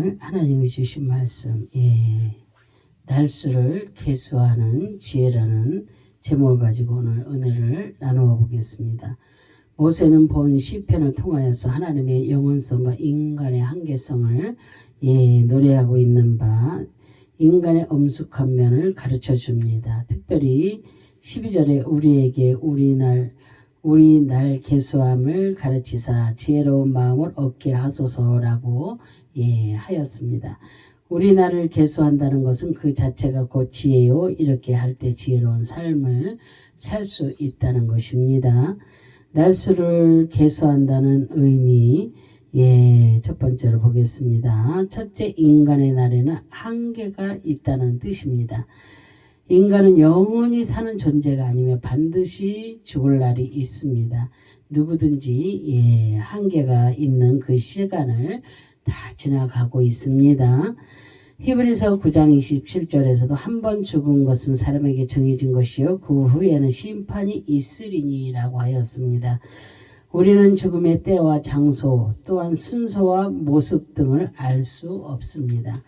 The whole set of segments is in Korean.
오늘 하나님이 주신 말씀, 날수를 계수하는 지혜라는 제목을 가지고 오늘 은혜를 나누어 보겠습니다. 모세는 본 시편을 통하여서 하나님의 영원성과 인간의 한계성을 노래하고 있는 바 인간의 엄숙한 면을 가르쳐 줍니다. 특별히 12절에 우리에게 우리 날 계수함을 가르치사 지혜로운 마음을 얻게 하소서라고 하였습니다. 우리 날을 계수한다는 것은 그 자체가 곧 지혜요. 이렇게 할 때 지혜로운 삶을 살 수 있다는 것입니다. 날수를 계수한다는 의미, 첫 번째로 보겠습니다. 첫째, 인간의 날에는 한계가 있다는 뜻입니다. 인간은 영원히 사는 존재가 아니며 반드시 죽을 날이 있습니다. 누구든지 한계가 있는 그 시간을 다 지나가고 있습니다. 히브리서 9장 27절에서도 한 번 죽은 것은 사람에게 정해진 것이요 그 후에는 심판이 있으리니라고 하였습니다. 우리는 죽음의 때와 장소 또한 순서와 모습 등을 알 수 없습니다.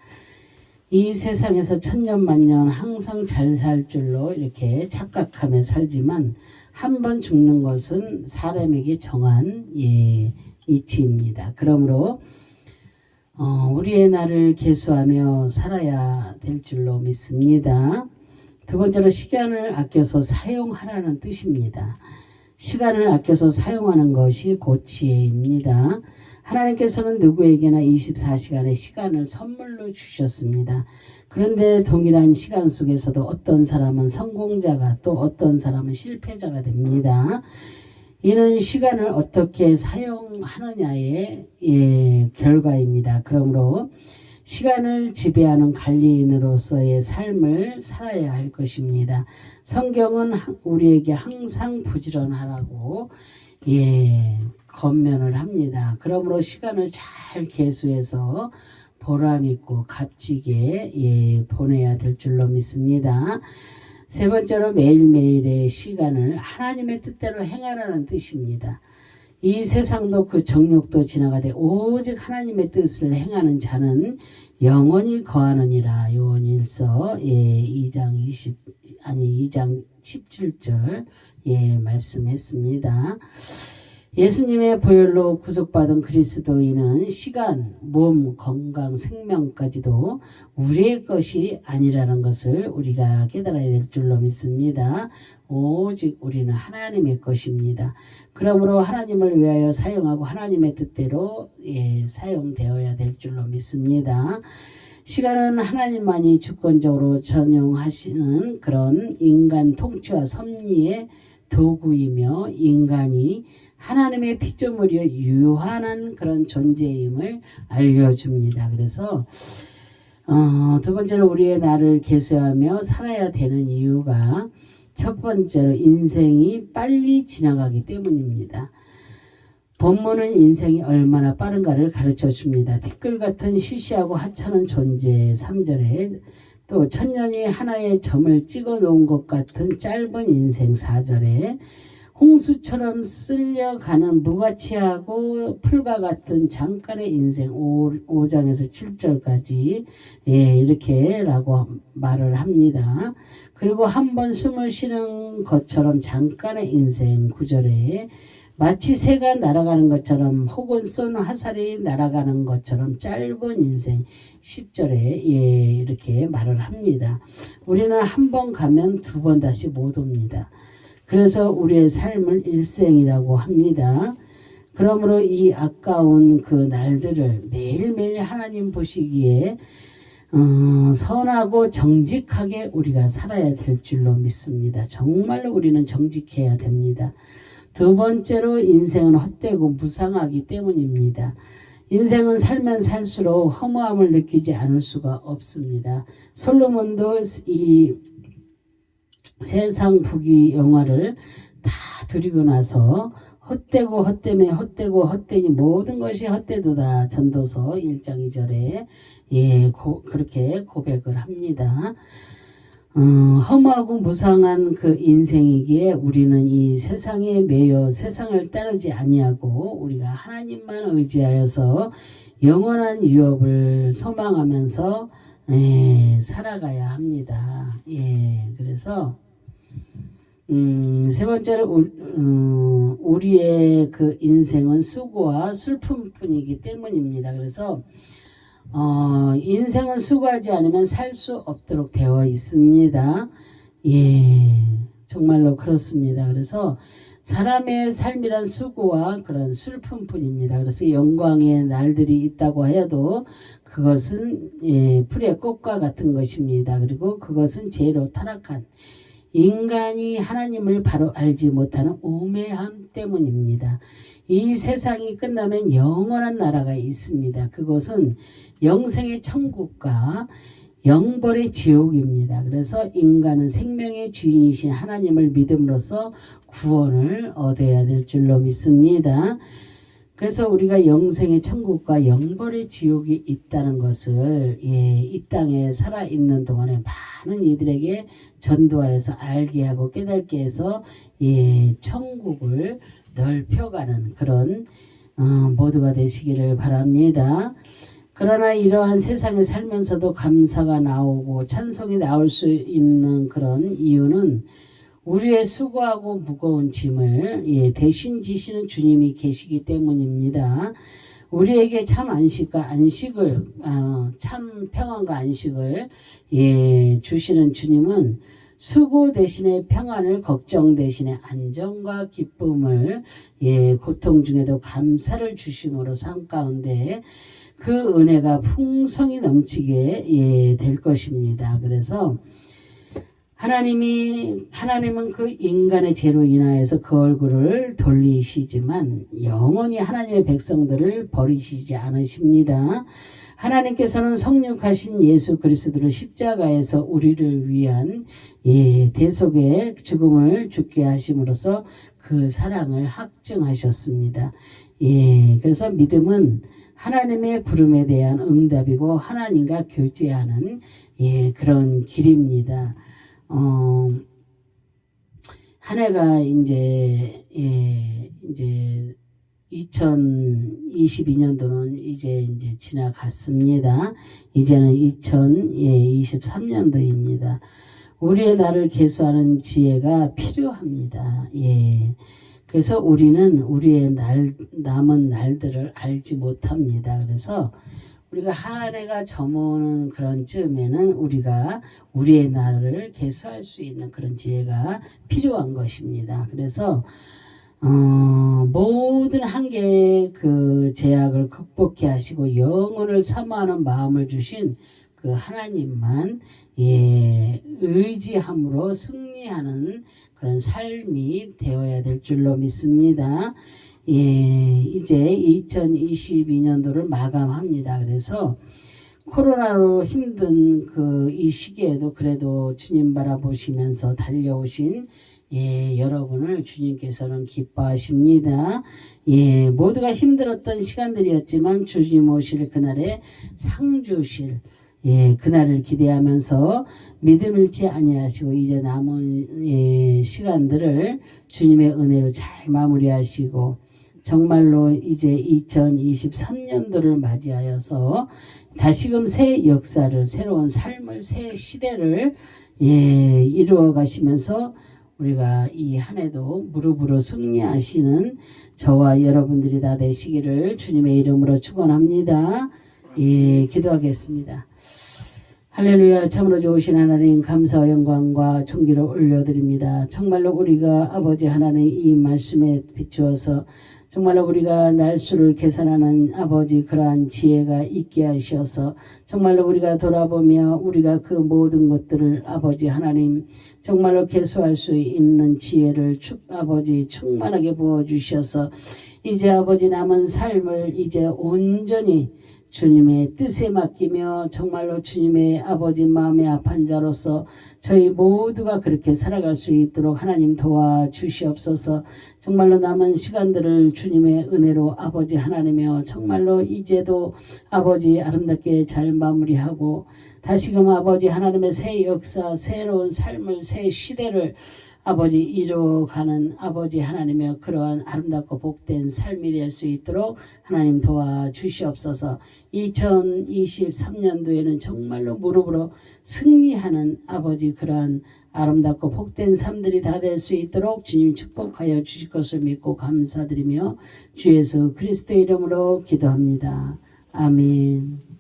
이 세상에서 천년만년 항상 잘 살 줄로 이렇게 착각하며 살지만 한 번 죽는 것은 사람에게 정한 이치입니다. 그러므로 우리의 날을 계수하며 살아야 될 줄로 믿습니다. 두 번째로 시간을 아껴서 사용하라는 뜻입니다. 시간을 아껴서 사용하는 것이 곧 지혜입니다. 하나님께서는 누구에게나 24시간의 시간을 선물로 주셨습니다. 그런데 동일한 시간 속에서도 어떤 사람은 성공자가 또 어떤 사람은 실패자가 됩니다. 이는 시간을 어떻게 사용하느냐의 결과입니다. 그러므로 시간을 지배하는 관리인으로서의 삶을 살아야 할 것입니다. 성경은 우리에게 항상 부지런하라고 권면을 합니다. 그러므로 시간을 잘 계수해서 보람있고 값지게 보내야 될 줄로 믿습니다. 세 번째로 매일매일의 시간을 하나님의 뜻대로 행하라는 뜻입니다. 이 세상도 그 정욕도 지나가되 오직 하나님의 뜻을 행하는 자는 영원히 거하느니라. 요한일서 2장 17절 말씀했습니다. 예수님의 보혈로 구속받은 그리스도인은 시간, 몸, 건강, 생명까지도 우리의 것이 아니라는 것을 우리가 깨달아야 될 줄로 믿습니다. 오직 우리는 하나님의 것입니다. 그러므로 하나님을 위하여 사용하고 하나님의 뜻대로 사용되어야 될 줄로 믿습니다. 시간은 하나님만이 주권적으로 전용하시는 그런 인간 통치와 섭리의 도구이며 인간이 하나님의 피조물이여 유한한 그런 존재임을 알려줍니다. 그래서 두 번째로 우리의 날을 계수하며 살아야 되는 이유가 첫 번째로 인생이 빨리 지나가기 때문입니다. 본문은 인생이 얼마나 빠른가를 가르쳐 줍니다. 티끌 같은 시시하고 하찮은 존재 3절에 또 천년이 하나의 점을 찍어 놓은 것 같은 짧은 인생 4절에 홍수처럼 쓸려가는 무가치하고 풀과 같은 잠깐의 인생 5장에서 7절까지 이렇게 라고 말을 합니다. 그리고 한 번 숨을 쉬는 것처럼 잠깐의 인생 9절에 마치 새가 날아가는 것처럼 혹은 쏜 화살이 날아가는 것처럼 짧은 인생 10절에 이렇게 말을 합니다. 우리는 한 번 가면 두 번 다시 못 옵니다. 그래서 우리의 삶을 일생이라고 합니다. 그러므로 이 아까운 그 날들을 매일매일 하나님 보시기에 선하고 정직하게 우리가 살아야 될 줄로 믿습니다. 정말로 우리는 정직해야 됩니다. 두 번째로 인생은 헛되고 무상하기 때문입니다. 인생은 살면 살수록 허무함을 느끼지 않을 수가 없습니다. 솔로몬도 이 세상 부귀 영화를 다 드리고 나서 헛되고 헛되매 헛되고 헛되니 모든 것이 헛되도다. 전도서 1장 2절에 그렇게 고백을 합니다. 허무하고 무상한 그 인생이기에 우리는 이 세상에 매여 세상을 따르지 아니하고 우리가 하나님만 의지하여서 영원한 유업을 소망하면서 살아가야 합니다. 그래서 세 번째로 우리의 그 인생은 수고와 슬픔뿐이기 때문입니다. 그래서 인생은 수고하지 않으면 살 수 없도록 되어 있습니다. 정말로 그렇습니다. 그래서 사람의 삶이란 수고와 그런 슬픔뿐입니다. 그래서 영광의 날들이 있다고 하여도 그것은 풀의 꽃과 같은 것입니다. 그리고 그것은 죄로 타락한 인간이 하나님을 바로 알지 못하는 우매함 때문입니다. 이 세상이 끝나면 영원한 나라가 있습니다. 그것은 영생의 천국과 영벌의 지옥입니다. 그래서 인간은 생명의 주인이신 하나님을 믿음으로써 구원을 얻어야 될 줄로 믿습니다. 그래서 우리가 영생의 천국과 영벌의 지옥이 있다는 것을 이 땅에 살아있는 동안에 많은 이들에게 전도하여서 알게 하고 깨닫게 해서 천국을 넓혀가는 그런 모두가 되시기를 바랍니다. 그러나 이러한 세상에 살면서도 감사가 나오고 찬송이 나올 수 있는 그런 이유는 우리의 수고하고 무거운 짐을 대신 지시는 주님이 계시기 때문입니다. 우리에게 참 안식을 참 평안과 안식을 주시는 주님은 수고 대신에 평안을, 걱정 대신에 안정과 기쁨을, 고통 중에도 감사를 주심으로 삶 가운데 그 은혜가 풍성히 넘치게 될 것입니다. 그래서 하나님은 그 인간의 죄로 인하여서 그 얼굴을 돌리시지만 영원히 하나님의 백성들을 버리시지 않으십니다. 하나님께서는 성육하신 예수 그리스도를 십자가에서 우리를 위한 대속의 죽음을 죽게 하심으로써 그 사랑을 확증하셨습니다. 그래서 믿음은 하나님의 부름에 대한 응답이고 하나님과 교제하는 그런 길입니다. 한 해가 이제 2022년도는 이제 지나갔습니다. 이제는 2023년도입니다. 우리의 날을 계수하는 지혜가 필요합니다. 그래서 우리는 우리의 남은 날들을 알지 못합니다. 그래서 우리가 한 해가 저무는 그런 즈음에는 우리가 우리의 날을 계수할 수 있는 그런 지혜가 필요한 것입니다. 그래서 모든 한계의 그 제약을 극복해 하시고 영혼을 사모하는 마음을 주신 그 하나님만 의지함으로 승리하는 그런 삶이 되어야 될 줄로 믿습니다. 이제 2022년도를 마감합니다. 그래서 코로나로 힘든 그 이 시기에도 그래도 주님 바라보시면서 달려오신 여러분을 주님께서는 기뻐하십니다. 모두가 힘들었던 시간들이었지만 주님 오실 그날에 상 주실 그날을 기대하면서 믿음 잃지 아니하시고 이제 남은 시간들을 주님의 은혜로 잘 마무리하시고 정말로 이제 2023년도를 맞이하여서 다시금 새 역사를, 새로운 삶을, 새 시대를 이루어 가시면서 우리가 이 한 해도 무릎으로 승리하시는 저와 여러분들이 다 되시기를 주님의 이름으로 축원합니다. 기도하겠습니다. 할렐루야. 참으로 좋으신 하나님 감사와 영광과 존귀를 올려드립니다. 정말로 우리가 아버지 하나님 이 말씀에 비추어서 정말로 우리가 날수를 계산하는 아버지 그러한 지혜가 있게 하셔서 정말로 우리가 돌아보며 우리가 그 모든 것들을 아버지 하나님 정말로 계수할 수 있는 지혜를 아버지 충만하게 부어주셔서 이제 아버지 남은 삶을 이제 온전히 주님의 뜻에 맡기며 정말로 주님의 아버지 마음의 합한 자로서 저희 모두가 그렇게 살아갈 수 있도록 하나님 도와주시옵소서. 정말로 남은 시간들을 주님의 은혜로 아버지 하나님이여 정말로 이제도 아버지 아름답게 잘 마무리하고 다시금 아버지 하나님의 새 역사, 새로운 삶을, 새 시대를 아버지 이루어가는 아버지 하나님의 그러한 아름답고 복된 삶이 될 수 있도록 하나님 도와주시옵소서. 2023년도에는 정말로 무릎으로 승리하는 아버지 그러한 아름답고 복된 삶들이 다 될 수 있도록 주님 축복하여 주실 것을 믿고 감사드리며 주 예수 그리스도의 이름으로 기도합니다. 아멘.